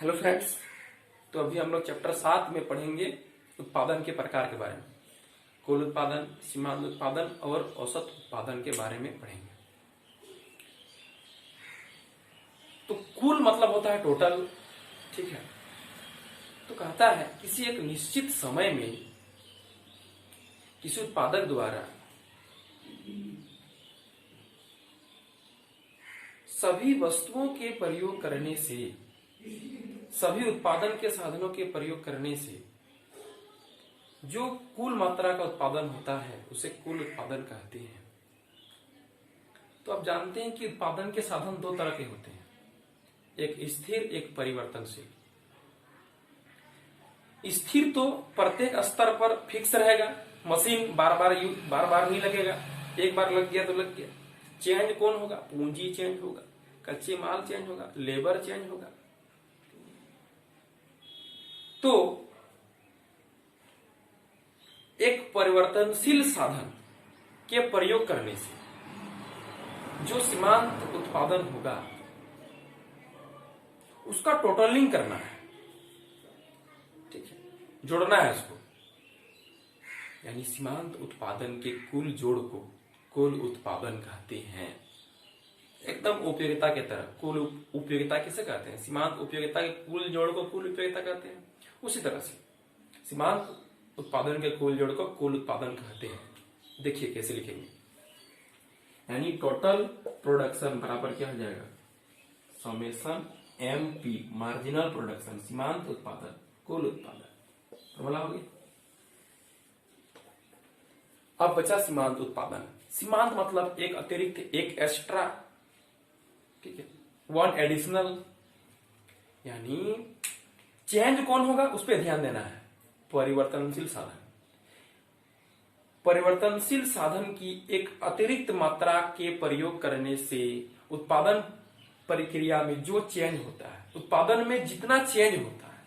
Hello friends. तो अभी हम लोग चैप्टर 7 में पढ़ेंगे उत्पादन के प्रकार के बारे में। कुल उत्पादन, सीमांत उत्पादन और औसत उत्पादन के बारे में पढ़ेंगे। तो कुल मतलब होता है टोटल, ठीक है। तो कहता है किसी एक निश्चित समय में किसी उत्पादक द्वारा सभी वस्तुओं के प्रयोग करने से, सभी उत्पादन के साधनों के प्रयोग करने से जो कुल मात्रा का उत्पादन होता है उसे कुल उत्पादन कहते हैं। तो आप जानते हैं कि उत्पादन के साधन दो तरह के होते हैं, एक स्थिर, एक परिवर्तनशील। स्थिर तो प्रत्येक स्तर पर फिक्स रहेगा, मशीन बार बार नहीं लगेगा, एक बार लग गया तो लग गया। चेंज कौन होगा? पूंजी चेंज होगा, कच्चे माल चेंज होगा, लेबर चेंज होगा। तो एक परिवर्तनशील साधन के प्रयोग करने से जो सीमांत उत्पादन होगा उसका टोटलिंग करना है, ठीक है, जोड़ना है उसको। यानी सीमांत उत्पादन के कुल जोड़ को कुल उत्पादन कहते हैं। एकदम उपयोगिता के तरह। कुल उपयोगिता किसे कहते हैं? सीमांत उपयोगिता के कुल जोड़ को कुल उपयोगिता कहते हैं। उसी तरह से सीमांत उत्पादन के कुल जोड़ को कुल उत्पादन कहते हैं। देखिए कैसे लिखेंगे। यानी टोटल प्रोडक्शन बराबर क्या हो जाएगा? समेशन MP मार्जिनल प्रोडक्शन, सीमांत उत्पादन कुल उत्पादन। फॉर्मूला हो गई। अब बचा सीमांत उत्पादन। सीमांत मतलब एक अतिरिक्त, एक एक्स्ट्रा, ठीक है, वन एडिशनल। यानी चेंज कौन होगा उस पर ध्यान देना है। परिवर्तनशील साधन, परिवर्तनशील साधन की एक अतिरिक्त मात्रा के प्रयोग करने से उत्पादन प्रक्रिया में जो चेंज होता है, उत्पादन में जितना चेंज होता है,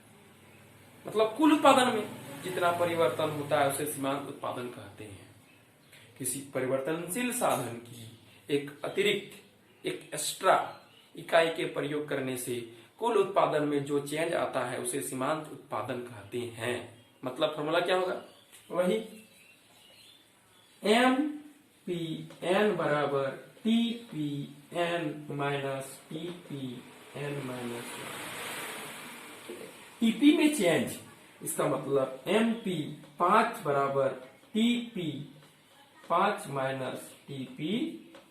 मतलब कुल उत्पादन में जितना परिवर्तन होता है उसे सीमांत उत्पादन कहते हैं। किसी परिवर्तनशील साधन की एक अतिरिक्त, एक एक्स्ट्रा इकाई के प्रयोग करने से कुल उत्पादन में जो चेंज आता है उसे सीमांत उत्पादन कहते हैं। मतलब फॉर्मूला क्या होगा? वही MPN बराबर TPN minus TPN minus. TP में चेंज, इसका मतलब MP 5 बराबर TP 5 माइनस TP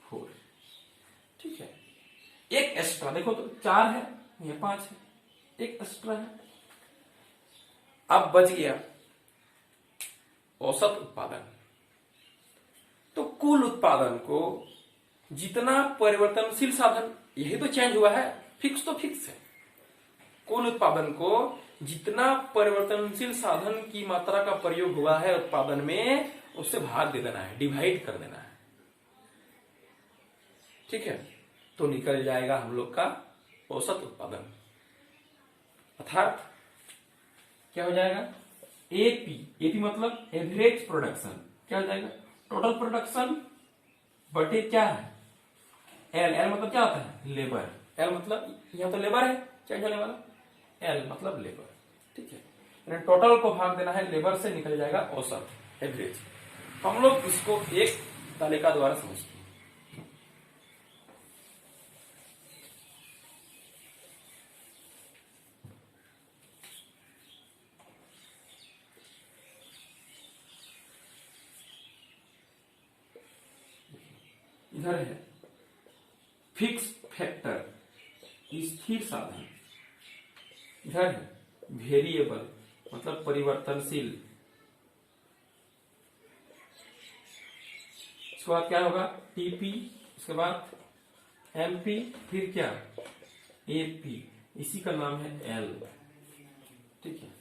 4, ठीक है। एक एक्स्ट्रा, देखो तो 4 है, ये 5 है, एक एक्स्ट्रा है। अब बच गया औसत उत्पादन। तो कुल उत्पादन को जितना परिवर्तनशील साधन, यही तो चेंज हुआ है, फिक्स तो फिक्स है। कुल उत्पादन को जितना परिवर्तनशील साधन की मात्रा का प्रयोग हुआ है उत्पादन में, उससे भाग दे देना है, डिवाइड कर देना है, ठीक है। तो निकल जाएगा हम लोग का औसत उत्पादन। अर्थात क्या हो जाएगा? AP मतलब एवरेज प्रोडक्शन। क्या हो जाएगा? टोटल प्रोडक्शन बटे क्या है? L मतलब क्या होता है? लेबर। L मतलब यहां तो लेबर है चेंज होने वाला, L मतलब लेबर, ठीक है। टोटल को भाग देना है लेबर से, निकल जाएगा औसत, एवरेज। हम लोग इसको एक तालिका द्वारा समझते हैं। इधर है फिक्स फैक्टर, स्थिर साधन। इधर है वेरिएबल मतलब परिवर्तनशील। इसके बाद क्या होगा? TP, उसके बाद MP, फिर क्या? AP, इसी का नाम है L, ठीक है।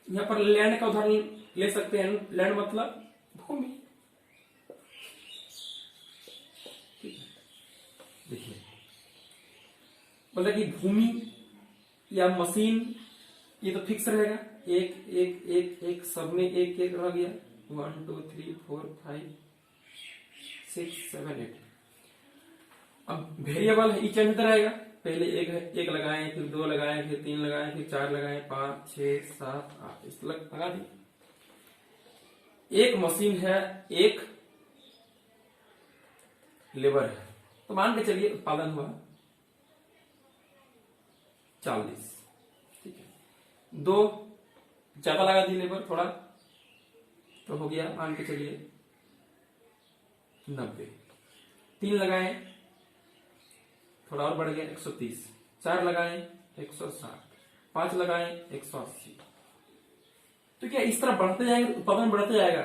यहां पर लैंड का उदाहरण ले सकते हैं। लैंड मतलब भूमि, देखिए, मतलब कि भूमि या मशीन, ये तो फिक्स रहेगा। एक एक एक एक सब में एक एक रह गया। 1 2 3 4 5 6 7 8। अब वेरिएबल है, चेंज होता रहेगा। पहले एक लगाएं, फिर 2 लगाएं, फिर 3 लगाएं, फिर 4 लगाएं, 5 6 7 8 इस तरह लगा दी। एक मशीन है, एक लेबर है, तो मान के चलिए उत्पादन हुआ 40, ठीक है। 2 ज्यादा लगा दी लेबर थोड़ा, तो हो गया मान के चलिए 90। 3 लगाए, थोड़ा और बढ़ गया 130। 4 लगाए 160, 5 लगाए 180। तो क्या इस तरह बढ़ते जाएंगे, उत्पादन बढ़ते जाएगा?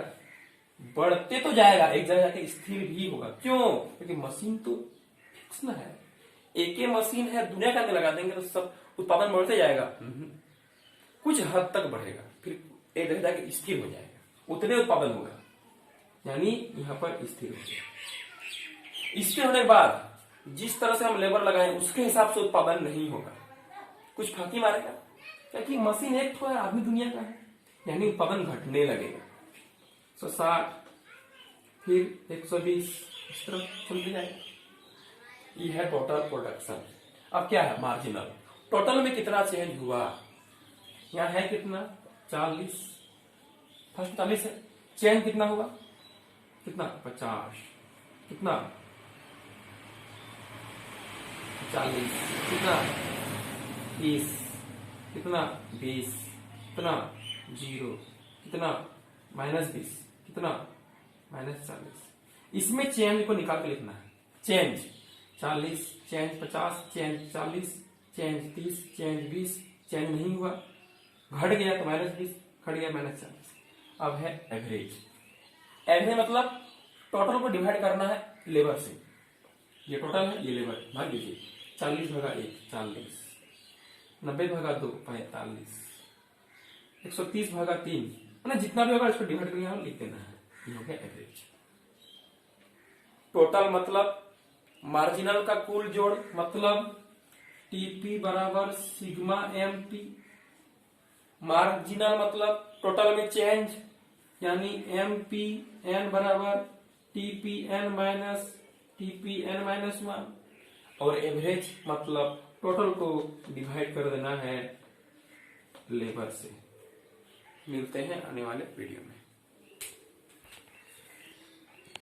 बढ़ते तो जाएगा, एक जगह जाके स्थिर भी होगा। क्यों? क्योंकि मशीन तो फिक्स ना है, एक ही मशीन है, दुनिया के अंदर लगा देंगे तो सब उत्पादन बढ़ते जाएगा? कुछ हद तक बढ़ेगा, फिर एक जगह जाके स्थिर हो जाएगा, उतने उत्पादन होगा, यानी यहां पर स्थिर हो जाएगा। स्थिर होने के बाद जिस तरह से हम लेबर लगाएं उसके हिसाब से उत्पादन नहीं होगा, कुछ फाकी मारेगा, क्योंकि मशीन एक तो है, आदमी दुनिया का है, यानी उत्पादन घटने लगेगा। 160 फिर 120 इस तरह चलते जाएगा। ये है टोटल प्रोडक्शन। अब क्या है मार्जिनल, टोटल में कितना चेंज हुआ? यहाँ है कितना 40, फर्स्ट 40 है, चेंज कितना हुआ, कितना 50, कितना 40, कितना 30, कितना 20, कितना 0, कितना -20, कितना -40। इसमें चेंज को निकाल के लिखना है। Change 40, change 50, change 40, change 30, change 20, change नहीं हुआ, घट गया तो -20, घट गया -40। अब है एवरेज। एवरेज मतलब टोटल को डिवाइड करना है लेबर से। ये टोटल है, ये लेबर, भाग दीजिए। 40 भागा 1 40, 90 भागा 2 45, 130 भागा 3, मतलब जितना भी होगा इसको डिवाइड करके यहाँ लिख देना है। ये हो गया एवरेज। टोटल मतलब मार्जिनल का कुल जोड़, मतलब टीपी बराबर सिग्मा एम पी। मार्जिनल मतलब टोटल में चेंज, यानी एम पी एन बराबर TP N minus TP N -1। और एवरेज मतलब टोटल को डिवाइड कर देना है लेबर से। मिलते हैं आने वाले वीडियो में।